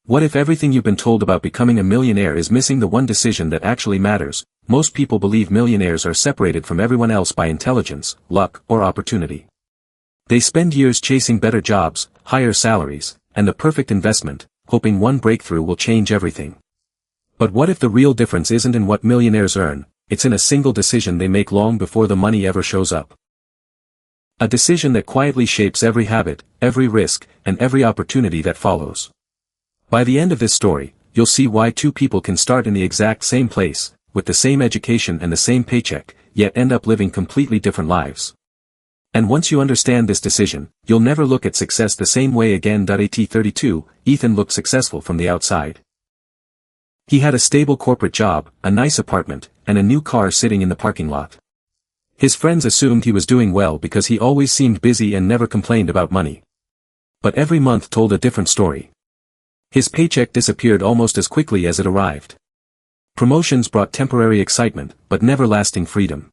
What if everything you've been told about becoming a millionaire is missing the one decision that actually matters? Most people believe millionaires are separated from everyone else by intelligence, luck, or opportunity. They spend years chasing better jobs, higher salaries, and the perfect investment, hoping one breakthrough will change everything. But what if the real difference isn't in what millionaires earn, it's in a single decision they make long before the money ever shows up? A decision that quietly shapes every habit, every risk, and every opportunity that follows. By the end of this story, you'll see why two people can start in the exact same place, with the same education and the same paycheck, yet end up living completely different lives. And once you understand this decision, you'll never look at success the same way again. At 32, Ethan looked successful from the outside. He had a stable corporate job, a nice apartment, and a new car sitting in the parking lot. His friends assumed he was doing well because he always seemed busy and never complained about money. But every month told a different story. His paycheck disappeared almost as quickly as it arrived. Promotions brought temporary excitement, but never lasting freedom.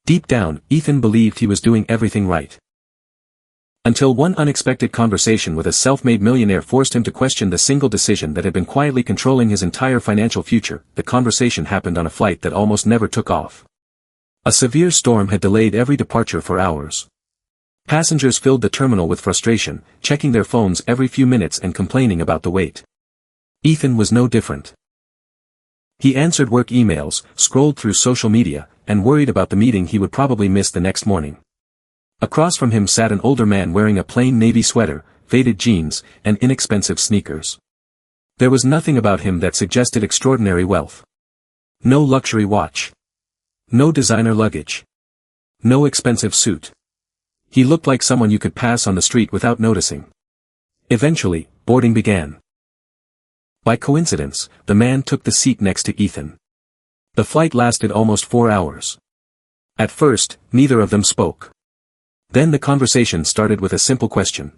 Deep down, Ethan believed he was doing everything right. Until one unexpected conversation with a self-made millionaire forced him to question the single decision that had been quietly controlling his entire financial future. The conversation happened on a flight that almost never took off. A severe storm had delayed every departure for hours. Passengers filled the terminal with frustration, checking their phones every few minutes and complaining about the wait. Ethan was no different. He answered work emails, scrolled through social media, and worried about the meeting he would probably miss the next morning. Across from him sat an older man wearing a plain navy sweater, faded jeans, and inexpensive sneakers. There was nothing about him that suggested extraordinary wealth. No luxury watch. No designer luggage. No expensive suit. He looked like someone you could pass on the street without noticing. Eventually, boarding began. By coincidence, the man took the seat next to Ethan. The flight lasted almost 4 hours. At first, neither of them spoke. Then the conversation started with a simple question.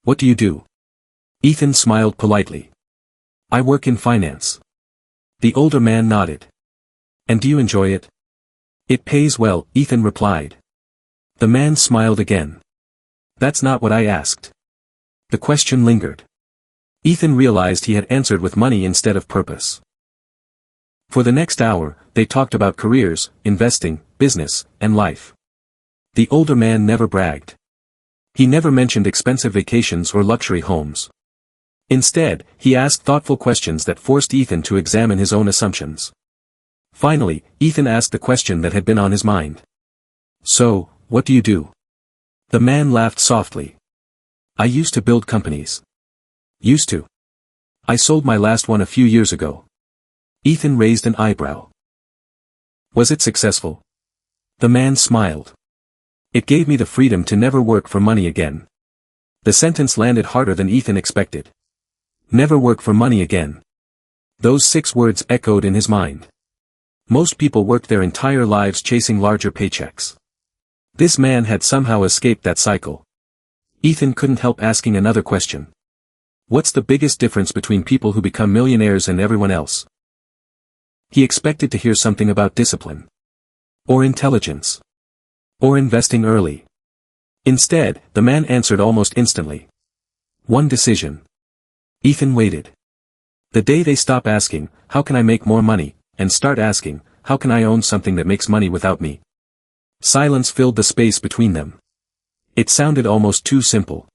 "What do you do?" Ethan smiled politely. "I work in finance." The older man nodded. "And do you enjoy it?" "It pays well," Ethan replied. The man smiled again. "That's not what I asked." The question lingered. Ethan realized he had answered with money instead of purpose. For the next hour, they talked about careers, investing, business, and life. The older man never bragged. He never mentioned expensive vacations or luxury homes. Instead, he asked thoughtful questions that forced Ethan to examine his own assumptions. Finally, Ethan asked the question that had been on his mind. "So, what do you do?" The man laughed softly. "I used to build companies." "Used to?" "I sold my last one a few years ago." Ethan raised an eyebrow. "Was it successful?" The man smiled. "It gave me the freedom to never work for money again." The sentence landed harder than Ethan expected. Never work for money again. Those 6 words echoed in his mind. Most people worked their entire lives chasing larger paychecks. This man had somehow escaped that cycle. Ethan couldn't help asking another question. What's the biggest difference between people who become millionaires and everyone else? He expected to hear something about discipline. Or intelligence. Or investing early. Instead, the man answered almost instantly. One decision. Ethan waited. The day they stop asking, "How can I make more money?" and start asking, "How can I own something that makes money without me?" Silence filled the space between them. It sounded almost too simple.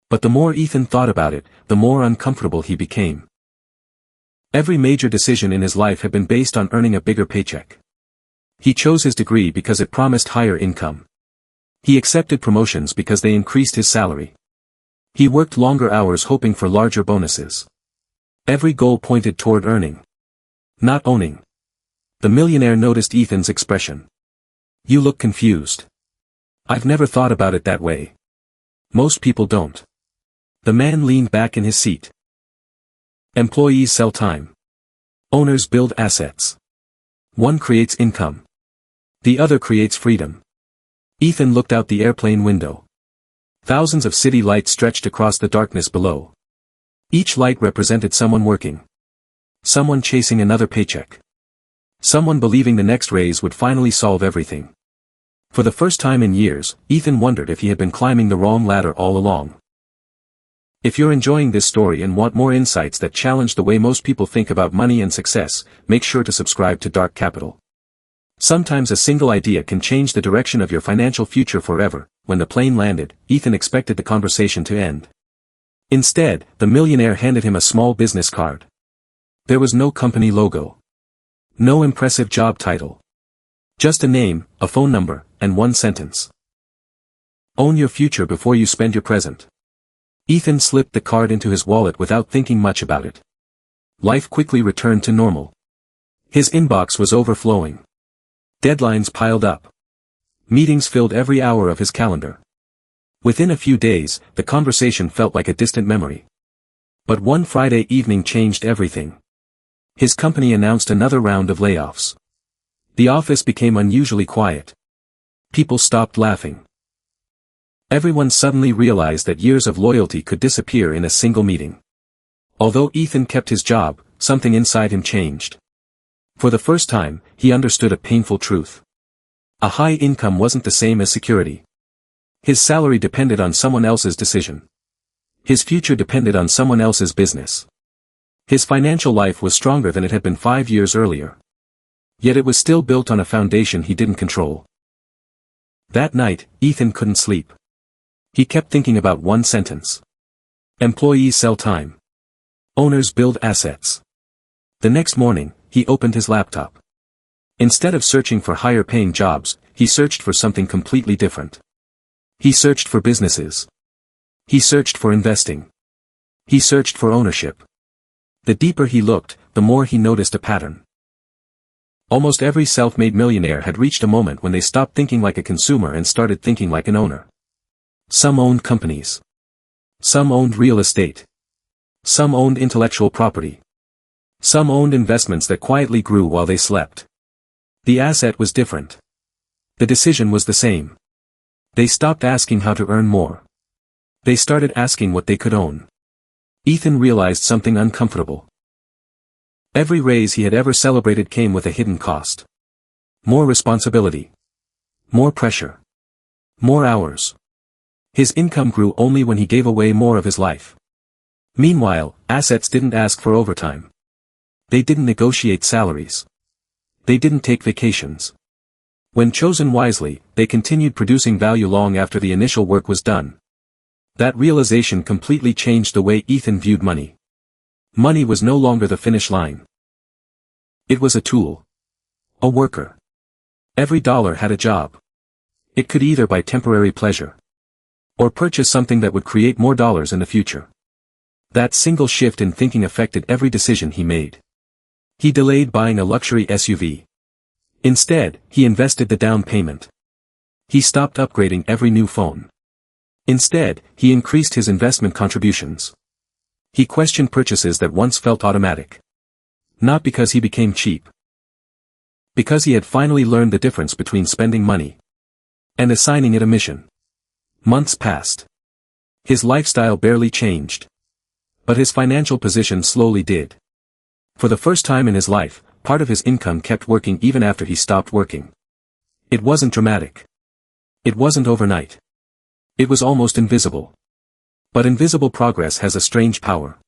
But the more Ethan thought about it, the more uncomfortable he became. Every major decision in his life had been based on earning a bigger paycheck. He chose his degree because it promised higher income. He accepted promotions because they increased his salary. He worked longer hours hoping for larger bonuses. Every goal pointed toward earning. Not owning. The millionaire noticed Ethan's expression. "You look confused." "I've never thought about it that way." "Most people don't." The man leaned back in his seat. Employees sell time. Owners build assets. One creates income. The other creates freedom. Ethan looked out the airplane window. Thousands of city lights stretched across the darkness below. Each light represented someone working. Someone chasing another paycheck. Someone believing the next raise would finally solve everything. For the first time in years, Ethan wondered if he had been climbing the wrong ladder all along. If you're enjoying this story and want more insights that challenge the way most people think about money and success, make sure to subscribe to Dark Capital. Sometimes a single idea can change the direction of your financial future forever. When the plane landed, Ethan expected the conversation to end. Instead, the millionaire handed him a small business card. There was no company logo. No impressive job title. Just a name, a phone number, and one sentence. Own your future before you spend your present. Ethan slipped the card into his wallet without thinking much about it. Life quickly returned to normal. His inbox was overflowing. Deadlines piled up. Meetings filled every hour of his calendar. Within a few days, the conversation felt like a distant memory. But one Friday evening changed everything. His company announced another round of layoffs. The office became unusually quiet. People stopped laughing. Everyone suddenly realized that years of loyalty could disappear in a single meeting. Although Ethan kept his job, something inside him changed. For the first time, he understood a painful truth. A high income wasn't the same as security. His salary depended on someone else's decision. His future depended on someone else's business. His financial life was stronger than it had been 5 years earlier. Yet it was still built on a foundation he didn't control. That night, Ethan couldn't sleep. He kept thinking about one sentence. Employees sell time. Owners build assets. The next morning, he opened his laptop. Instead of searching for higher-paying jobs, he searched for something completely different. He searched for businesses. He searched for investing. He searched for ownership. The deeper he looked, the more he noticed a pattern. Almost every self-made millionaire had reached a moment when they stopped thinking like a consumer and started thinking like an owner. Some owned companies. Some owned real estate. Some owned intellectual property. Some owned investments that quietly grew while they slept. The asset was different. The decision was the same. They stopped asking how to earn more. They started asking what they could own. Ethan realized something uncomfortable. Every raise he had ever celebrated came with a hidden cost. More responsibility. More pressure. More hours. His income grew only when he gave away more of his life. Meanwhile, assets didn't ask for overtime. They didn't negotiate salaries. They didn't take vacations. When chosen wisely, they continued producing value long after the initial work was done. That realization completely changed the way Ethan viewed money. Money was no longer the finish line. It was a tool. A worker. Every dollar had a job. It could either buy temporary pleasure or purchase something that would create more dollars in the future. That single shift in thinking affected every decision he made. He delayed buying a luxury SUV. Instead, he invested the down payment. He stopped upgrading every new phone. Instead, he increased his investment contributions. He questioned purchases that once felt automatic. Not because he became cheap. Because he had finally learned the difference between spending money and assigning it a mission. Months passed. His lifestyle barely changed. But his financial position slowly did. For the first time in his life, part of his income kept working even after he stopped working. It wasn't dramatic. It wasn't overnight. It was almost invisible. But invisible progress has a strange power.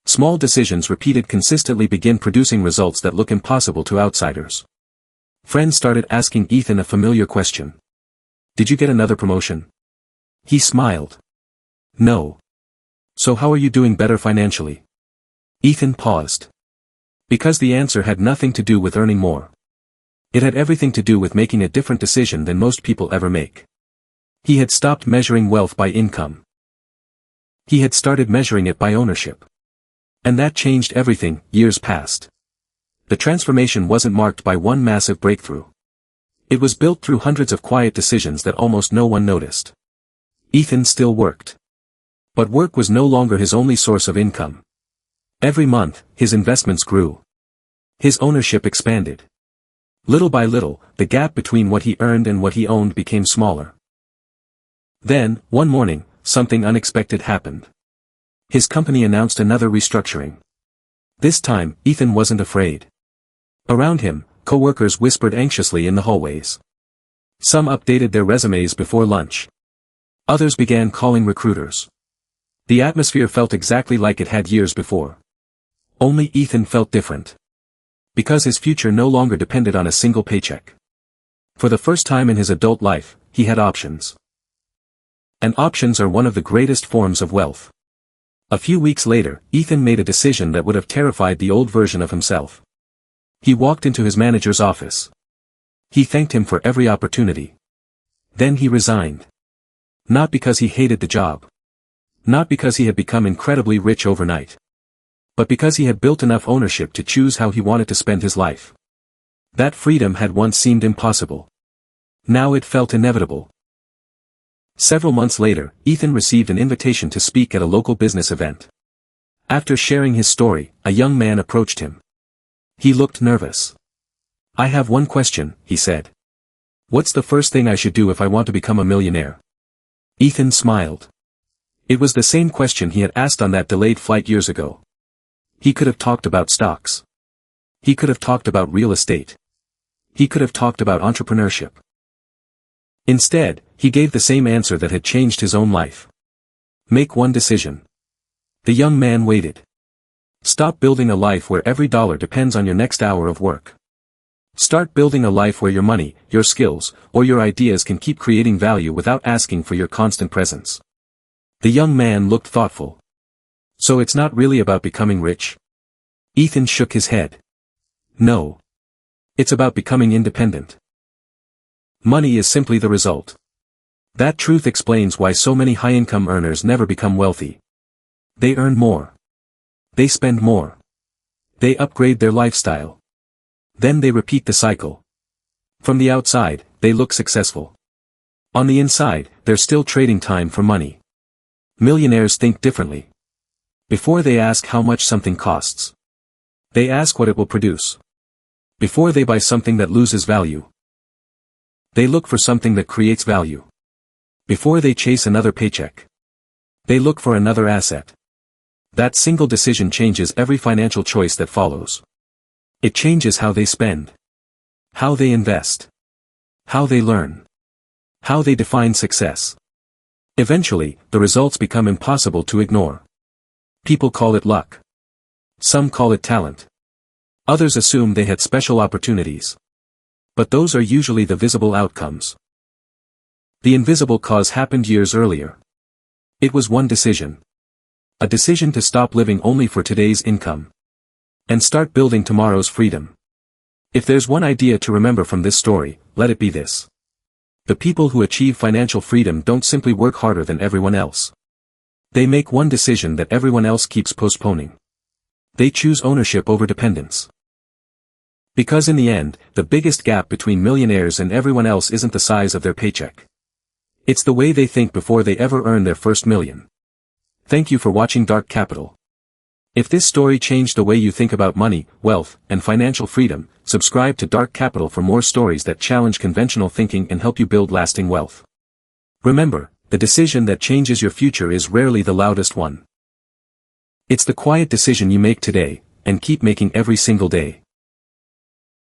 Small decisions repeated consistently begin producing results that look impossible to outsiders. Friends started asking Ethan a familiar question. Did you get another promotion? He smiled. No. So how are you doing better financially? Ethan paused. Because the answer had nothing to do with earning more. It had everything to do with making a different decision than most people ever make. He had stopped measuring wealth by income. He had started measuring it by ownership. And that changed everything. Years passed. The transformation wasn't marked by one massive breakthrough. It was built through hundreds of quiet decisions that almost no one noticed. Ethan still worked. But work was no longer his only source of income. Every month, his investments grew. His ownership expanded. Little by little, the gap between what he earned and what he owned became smaller. Then, one morning, something unexpected happened. His company announced another restructuring. This time, Ethan wasn't afraid. Around him, coworkers whispered anxiously in the hallways. Some updated their resumes before lunch. Others began calling recruiters. The atmosphere felt exactly like it had years before. Only Ethan felt different. Because his future no longer depended on a single paycheck. For the first time in his adult life, he had options. And options are one of the greatest forms of wealth. A few weeks later, Ethan made a decision that would have terrified the old version of himself. He walked into his manager's office. He thanked him for every opportunity. Then he resigned. Not because he hated the job. Not because he had become incredibly rich overnight. But because he had built enough ownership to choose how he wanted to spend his life. That freedom had once seemed impossible. Now it felt inevitable. Several months later, Ethan received an invitation to speak at a local business event. After sharing his story, a young man approached him. He looked nervous. "I have one question," he said. "What's the first thing I should do if I want to become a millionaire?" Ethan smiled. It was the same question he had asked on that delayed flight years ago. He could have talked about stocks. He could have talked about real estate. He could have talked about entrepreneurship. Instead, he gave the same answer that had changed his own life. Make one decision. The young man waited. Stop building a life where every dollar depends on your next hour of work. Start building a life where your money, your skills, or your ideas can keep creating value without asking for your constant presence. The young man looked thoughtful. So it's not really about becoming rich? Ethan shook his head. No. It's about becoming independent. Money is simply the result. That truth explains why so many high-income earners never become wealthy. They earn more. They spend more. They upgrade their lifestyle. Then they repeat the cycle. From the outside, they look successful. On the inside, they're still trading time for money. Millionaires think differently. Before they ask how much something costs, they ask what it will produce. Before they buy something that loses value, they look for something that creates value. Before they chase another paycheck, they look for another asset. That single decision changes every financial choice that follows. It changes how they spend, how they invest, how they learn, how they define success. Eventually, the results become impossible to ignore. People call it luck. Some call it talent. Others assume they had special opportunities. But those are usually the visible outcomes. The invisible cause happened years earlier. It was one decision. A decision to stop living only for today's income. And start building tomorrow's freedom. If there's one idea to remember from this story, let it be this. The people who achieve financial freedom don't simply work harder than everyone else. They make one decision that everyone else keeps postponing. They choose ownership over dependence. Because in the end, the biggest gap between millionaires and everyone else isn't the size of their paycheck. It's the way they think before they ever earn their first million. Thank you for watching Dark Capital. If this story changed the way you think about money, wealth, and financial freedom, subscribe to Dark Capital for more stories that challenge conventional thinking and help you build lasting wealth. Remember, the decision that changes your future is rarely the loudest one. It's the quiet decision you make today, and keep making every single day.